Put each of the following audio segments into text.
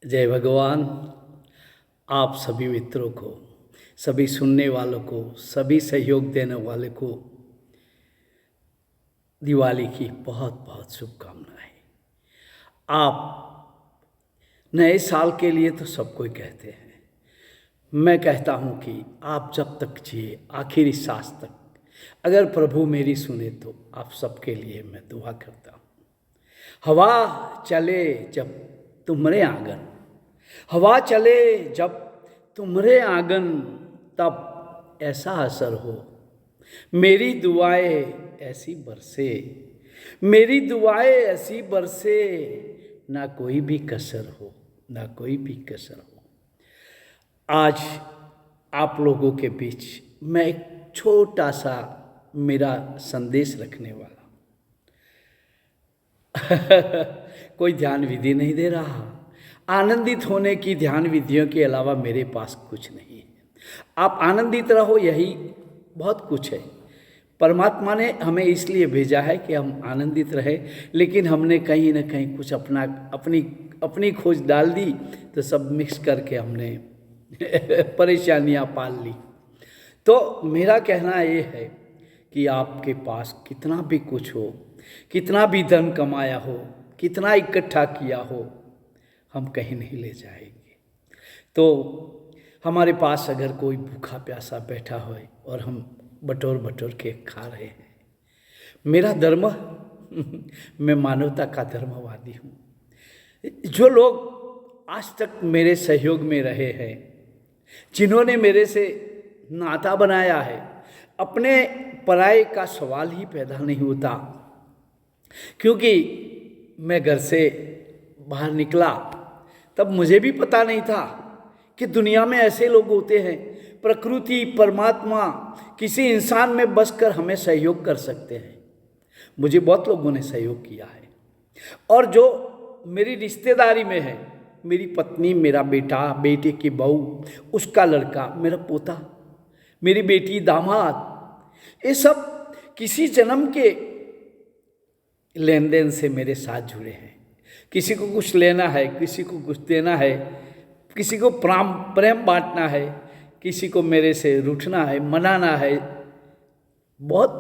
जय भगवान। आप सभी मित्रों को, सभी सुनने वालों को, सभी सहयोग देने वाले को दिवाली की बहुत बहुत शुभकामनाएं। आप नए साल के लिए तो सब कोई कहते हैं, मैं कहता हूँ कि आप जब तक जिए आखिरी सांस तक, अगर प्रभु मेरी सुने तो आप सबके लिए मैं दुआ करता हूँ। हवा चले जब तुम्हारे आंगन, हवा चले जब तुम्हारे आंगन, तब ऐसा असर हो मेरी दुआएं ऐसी बरसे, मेरी दुआएं ऐसी बरसे, ना कोई भी कसर हो, ना कोई भी कसर हो। आज आप लोगों के बीच मैं एक छोटा सा मेरा संदेश रखने वाला कोई ध्यान विधि नहीं दे रहा। आनंदित होने की ध्यान विधियों के अलावा मेरे पास कुछ नहीं है। आप आनंदित रहो, यही बहुत कुछ है। परमात्मा ने हमें इसलिए भेजा है कि हम आनंदित रहे, लेकिन हमने कहीं ना कहीं कुछ अपनी खोज डाल दी, तो सब मिक्स करके हमने परेशानियां पाल ली। तो मेरा कहना ये है कि आपके पास कितना भी कुछ हो, कितना भी धन कमाया हो, कितना इकट्ठा किया हो, हम कहीं नहीं ले जाएंगे। तो हमारे पास अगर कोई भूखा प्यासा बैठा हो और हम बटोर बटोर के खा रहे हैं, मेरा धर्म मैं मानवता का धर्मवादी हूँ। जो लोग आज तक मेरे सहयोग में रहे हैं, जिन्होंने मेरे से नाता बनाया है, अपने पराये का सवाल ही पैदा नहीं होता। क्योंकि मैं घर से बाहर निकला तब मुझे भी पता नहीं था कि दुनिया में ऐसे लोग होते हैं। प्रकृति, परमात्मा किसी इंसान में बसकर हमें सहयोग कर सकते हैं। मुझे बहुत लोगों ने सहयोग किया है, और जो मेरी रिश्तेदारी में है, मेरी पत्नी, मेरा बेटा, बेटे की बहू, उसका लड़का, मेरा पोता, मेरी बेटी, दामाद, ये सब किसी जन्म के लेन देन से मेरे साथ जुड़े हैं। किसी को कुछ लेना है, किसी को कुछ देना है, किसी को प्रेम बांटना है, किसी को मेरे से रूठना है, मनाना है। बहुत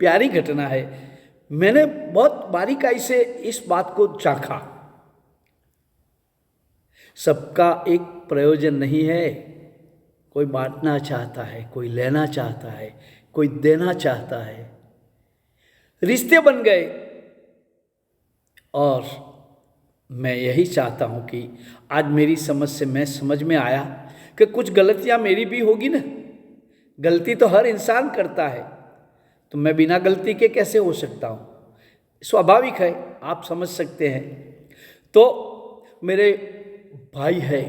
प्यारी घटना है। मैंने बहुत बारीकाई से इस बात को चाखा। सबका एक प्रयोजन नहीं है। कोई बांटना चाहता है, कोई लेना चाहता है, कोई देना चाहता है। रिश्ते बन गए, और मैं यही चाहता हूँ कि आज मेरी समझ से मैं समझ में आया कि कुछ गलतियाँ मेरी भी होगी ना। गलती तो हर इंसान करता है, तो मैं बिना गलती के कैसे हो सकता हूँ? स्वाभाविक है, आप समझ सकते हैं। तो मेरे भाई है,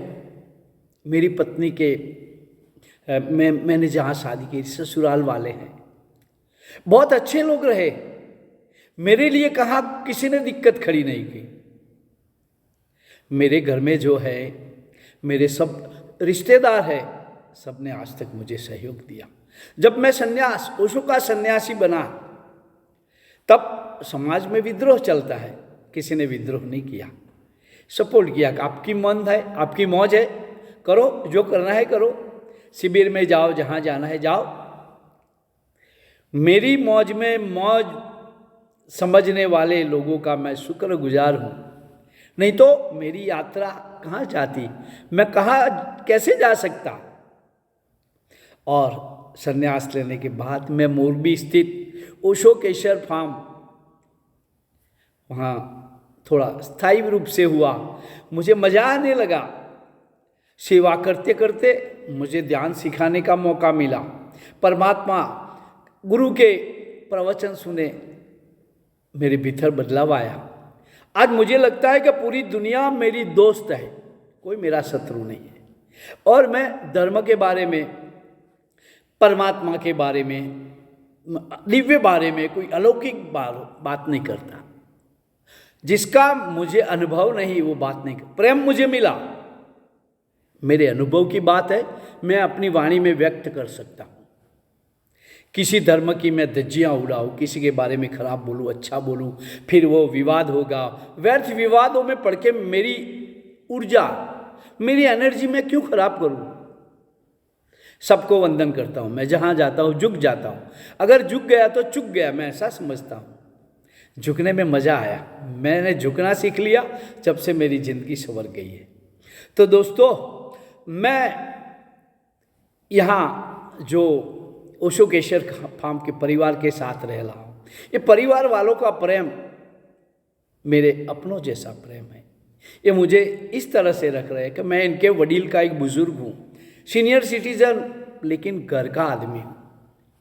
मेरी पत्नी के मैंने जहाँ शादी की, ससुराल वाले हैं, बहुत अच्छे लोग रहे। मेरे लिए कहाँ किसी ने दिक्कत खड़ी नहीं की। मेरे घर में जो है, मेरे सब रिश्तेदार है, सबने आज तक मुझे सहयोग दिया। जब मैं ओशो का सन्यासी बना, तब समाज में विद्रोह चलता है, किसी ने विद्रोह नहीं किया, सपोर्ट किया कि आपकी मन है, आपकी मौज है, करो, जो करना है करो, शिविर में जाओ, जहाँ जाना है जाओ। मेरी मौज में मौज समझने वाले लोगों का मैं शुक्रगुजार हूँ। नहीं तो मेरी यात्रा कहाँ जाती, मैं कहाँ कैसे जा सकता। और संन्यास लेने के बाद मैं मोरबी स्थित ओशो केशर फार्म, वहाँ थोड़ा स्थायी रूप से हुआ। मुझे मज़ा आने लगा। सेवा करते करते मुझे ध्यान सिखाने का मौका मिला। परमात्मा गुरु के प्रवचन सुने, मेरे भीतर बदलाव आया। आज मुझे लगता है कि पूरी दुनिया मेरी दोस्त है, कोई मेरा शत्रु नहीं है। और मैं धर्म के बारे में, परमात्मा के बारे में, दिव्य बारे में, कोई अलौकिक बात नहीं करता। जिसका मुझे अनुभव नहीं वो बात नहीं करता। प्रेम मुझे मिला, मेरे अनुभव की बात है, मैं अपनी वाणी में व्यक्त कर सकता हूँ। किसी धर्म की मैं धज्जियाँ उड़ाऊँ, किसी के बारे में खराब बोलूँ, अच्छा बोलूँ, फिर वो विवाद होगा। व्यर्थ विवादों में पड़ के मेरी ऊर्जा मेरी एनर्जी मैं क्यों खराब करूं? सबको वंदन करता हूं, मैं जहां जाता हूं झुक जाता हूं। अगर झुक गया तो चुक गया, मैं ऐसा समझता हूं। झुकने में मजा आया, मैंने झुकना सीख लिया, जब से मेरी जिंदगी संवर गई है। तो दोस्तों, मैं यहाँ जो ओशो केशर फार्म के परिवार के साथ रह रहा हूँ, ये परिवार वालों का प्रेम मेरे अपनों जैसा प्रेम है। ये मुझे इस तरह से रख रहे हैं कि मैं इनके वडील का एक बुजुर्ग हूँ, सीनियर सिटीजन, लेकिन घर का आदमी हूँ,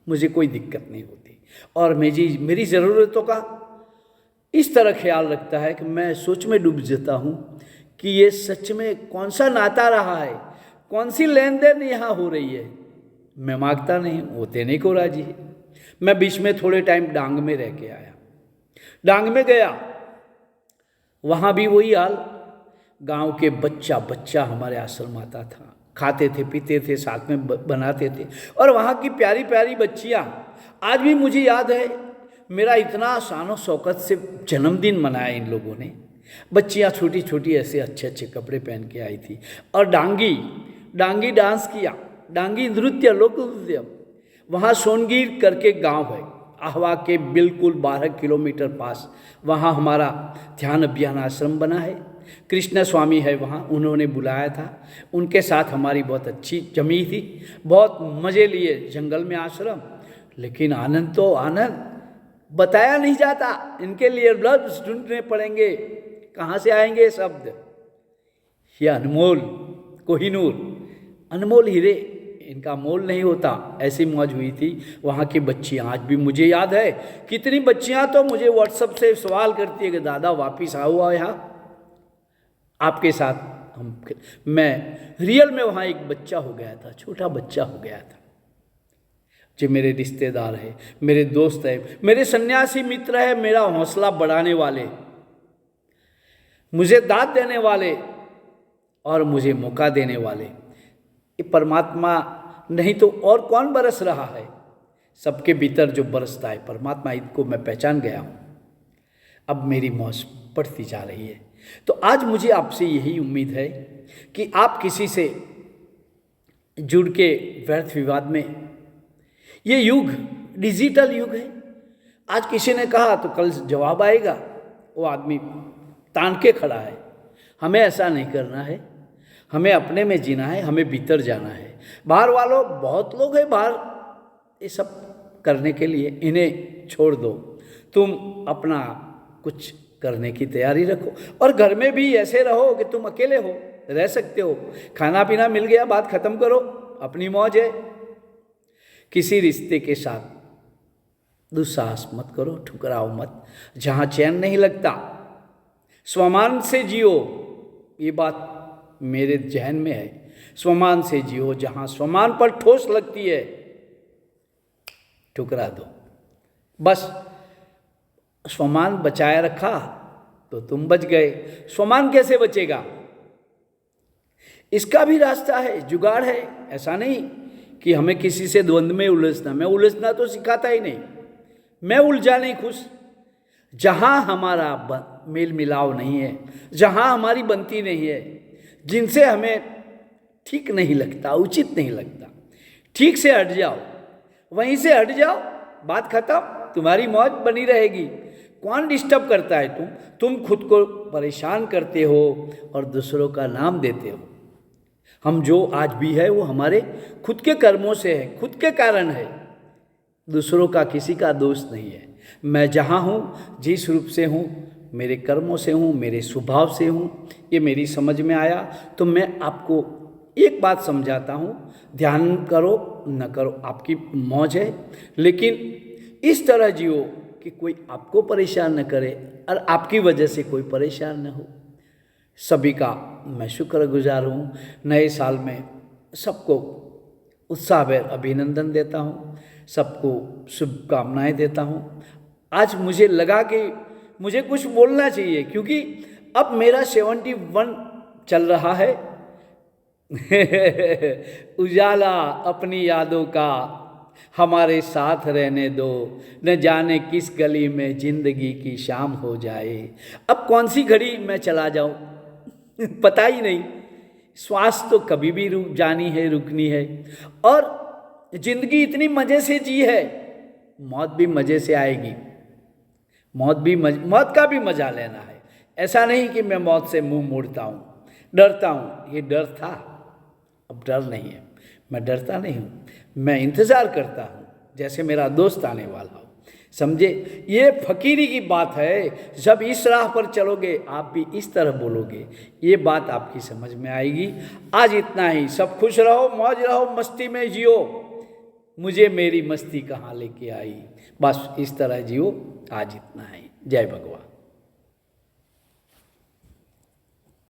मुझे कोई दिक्कत नहीं होती। और मेरी ज़रूरतों का इस तरह ख्याल रखता है कि मैं सोच में डूब जाता हूँ कि ये सच में कौन सा नाता रहा है, कौन सी लेन देन यहाँ हो रही है। मैं मांगता नहीं, वो देने को राजी है। मैं बीच में थोड़े टाइम डांग में रह के आया, डांग में गया, वहाँ भी वही हाल। गांव के बच्चा बच्चा हमारे आश्रम आता था, खाते थे पीते थे, साथ में बनाते थे। और वहाँ की प्यारी प्यारी बच्चियाँ आज भी मुझे याद है। मेरा इतना शानो शौकत से जन्मदिन मनाया इन लोगों ने। बच्चियाँ छोटी छोटी ऐसे अच्छे अच्छे कपड़े पहन के आई थी, और डांगी डांस किया, डांगी नृत्य, लोक नृत्य। वहाँ सोनगीर करके गांव है, आहवा के बिल्कुल 12 किलोमीटर पास। वहाँ हमारा ध्यान अभियान आश्रम बना है, कृष्ण स्वामी है वहाँ, उन्होंने बुलाया था। उनके साथ हमारी बहुत अच्छी जमी थी, बहुत मज़े लिए जंगल में आश्रम। लेकिन आनंद तो आनंद बताया नहीं जाता, इनके लिए लफ्ज़ ढूंढने पड़ेंगे, कहाँ से आएंगे शब्द। ये अनमोल कोहिनूर, अनमोल हीरे, इनका मोल नहीं होता, ऐसी मौज हुई थी। वहाँ की बच्चियाँ आज भी मुझे याद है। कितनी बच्चियाँ तो मुझे व्हाट्सएप से सवाल करती है कि दादा वापिस आओ यहाँ आपके साथ। मैं रियल में वहाँ एक बच्चा हो गया था, छोटा बच्चा हो गया था, जो मेरे रिश्तेदार है, मेरे दोस्त है, मेरे सन्यासी मित्र है, मेरा हौसला बढ़ाने वाले, मुझे दाद देने वाले और मुझे मौका देने वाले। ये परमात्मा नहीं तो और कौन बरस रहा है? सबके भीतर जो बरसता है परमात्मा, इनको मैं पहचान गया हूँ। अब मेरी मौज बढ़ती जा रही है। तो आज मुझे आपसे यही उम्मीद है कि आप किसी से जुड़ के व्यर्थ विवाद में, ये युग डिजिटल युग है, आज किसी ने कहा तो कल जवाब आएगा, वो आदमी तान के खड़ा है। हमें ऐसा नहीं करना है, हमें अपने में जीना है, हमें भीतर जाना है। बाहर वालों बहुत लोग हैं बाहर ये सब करने के लिए, इन्हें छोड़ दो, तुम अपना कुछ करने की तैयारी रखो। और घर में भी ऐसे रहो कि तुम अकेले हो, रह सकते हो, खाना पीना मिल गया, बात खत्म करो, अपनी मौज है। किसी रिश्ते के साथ दुस्साहस मत करो, ठुकराओ मत, जहाँ चैन नहीं लगता। स्वमान से जियो, ये बात मेरे जहन में है। स्वमान से जियो, जहाँ स्वमान पर ठोस लगती है ठुकरा दो। बस स्वमान बचाए रखा तो तुम बच गए। स्वमान कैसे बचेगा? इसका भी रास्ता है, जुगाड़ है। ऐसा नहीं कि हमें किसी से द्वंद्व में उलझना, मैं उलझना तो सिखाता ही नहीं, मैं उलझा नहीं खुश। जहाँ हमारा मेल मिलाव नहीं है, जहाँ हमारी बनती नहीं है, जिनसे हमें ठीक नहीं लगता, उचित नहीं लगता, ठीक से हट जाओ, वहीं से हट जाओ, बात खत्म, तुम्हारी मौज बनी रहेगी। कौन डिस्टर्ब करता है? तुम खुद को परेशान करते हो और दूसरों का नाम देते हो। हम जो आज भी है वो हमारे खुद के कर्मों से है, खुद के कारण है, दूसरों का किसी का दोष नहीं है। मैं जहाँ हूँ, जिस रूप से हूँ, मेरे कर्मों से हूँ, मेरे स्वभाव से हूँ, ये मेरी समझ में आया। तो मैं आपको एक बात समझाता हूँ, ध्यान करो न करो आपकी मौज है, लेकिन इस तरह जियो कि कोई आपको परेशान न करे और आपकी वजह से कोई परेशान न हो। सभी का मैं शुक्रगुजार हूँ। नए साल में सबको उत्साहभेर अभिनंदन देता हूँ, सबको शुभकामनाएं देता हूँ। आज मुझे लगा कि मुझे कुछ बोलना चाहिए, क्योंकि अब मेरा 71 चल रहा है। उजाला अपनी यादों का हमारे साथ रहने दो, न जाने किस गली में जिंदगी की शाम हो जाए। अब कौन सी घड़ी मैं चला जाऊं पता ही नहीं। श्वास तो कभी भी रुक जानी है, रुकनी है। और जिंदगी इतनी मजे से जी है, मौत भी मजे से आएगी। मौत का भी मजा लेना है। ऐसा नहीं कि मैं मौत से मुंह मोड़ता हूँ, डरता हूँ। ये डर था, अब डर नहीं है। मैं डरता नहीं हूँ, मैं इंतज़ार करता हूँ जैसे मेरा दोस्त आने वाला हो। समझे? ये फकीरी की बात है। जब इस राह पर चलोगे आप भी इस तरह बोलोगे, ये बात आपकी समझ में आएगी। आज इतना ही। सब खुश रहो, मौज रहो, मस्ती में जियो। मुझे मेरी मस्ती कहाँ लेके आई, बस इस तरह जियो। आज इतना ही। जय भगवान।